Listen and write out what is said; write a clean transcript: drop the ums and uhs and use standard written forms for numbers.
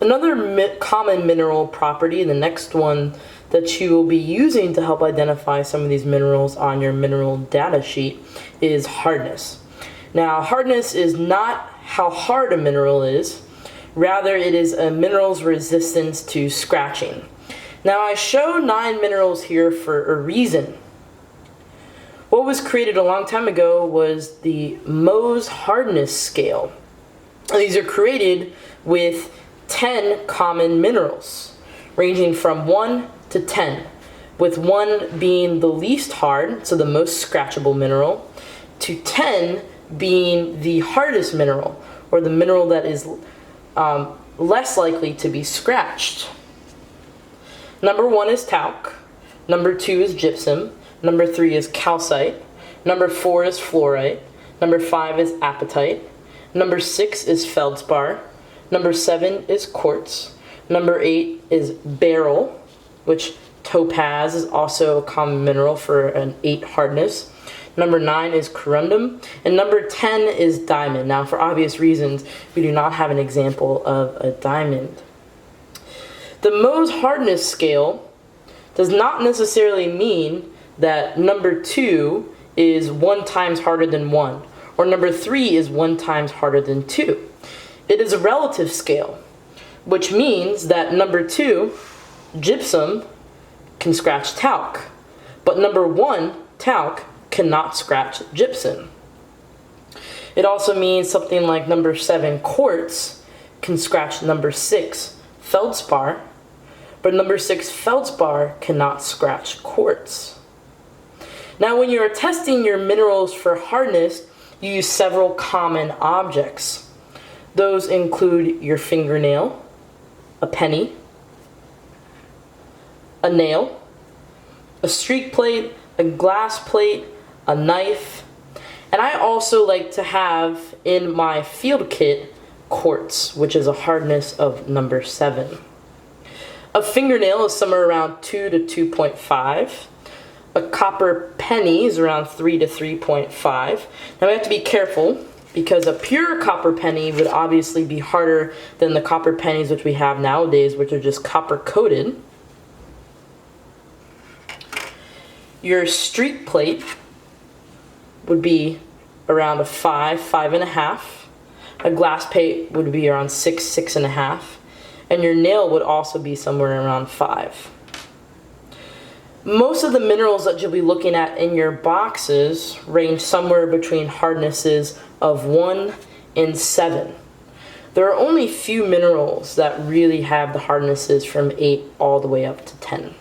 Another common mineral property, the next one that you will be using to help identify some of these minerals on your mineral data sheet, is hardness. Now, hardness is not how hard a mineral is, rather it is a mineral's resistance to scratching. Now, I show 9 minerals here for a reason. What was created a long time ago was the Mohs hardness scale. These are created with 10 common minerals, ranging from 1 to 10, with 1 being the least hard, so the most scratchable mineral, to 10 being the hardest mineral, or the mineral that is less likely to be scratched. Number 1 is talc, number 2 is gypsum, number 3 is calcite, number 4 is fluorite, number 5 is apatite, number 6 is feldspar, number 7 is quartz, number 8 is beryl, which topaz is also a common mineral for an 8 hardness. Number 9 is corundum, and number 10 is diamond. Now, for obvious reasons, we do not have an example of a diamond. The Mohs hardness scale does not necessarily mean that number 2 is 1 times harder than 1, or number 3 is 1 times harder than 2. It is a relative scale, which means that number 2, gypsum, can scratch talc, but number 1, talc, cannot scratch gypsum. It also means something like number 7, quartz, can scratch number 6, feldspar, but number 6, feldspar, cannot scratch quartz. Now, when you are testing your minerals for hardness, you use several common objects. Those include your fingernail, a penny, a nail, a streak plate, a glass plate, a knife, and I also like to have in my field kit quartz, which is a hardness of number 7. A fingernail is somewhere around 2 to 2.5. A copper penny is around 3 to 3.5. Now we have to be careful because a pure copper penny would obviously be harder than the copper pennies which we have nowadays, which are just copper coated. Your streak plate would be around a 5, 5.5. A glass plate would be around 6, 6.5. And your nail would also be somewhere around 5. Most of the minerals that you'll be looking at in your boxes range somewhere between hardnesses of 1 and 7. There are only few minerals that really have the hardnesses from 8 all the way up to 10.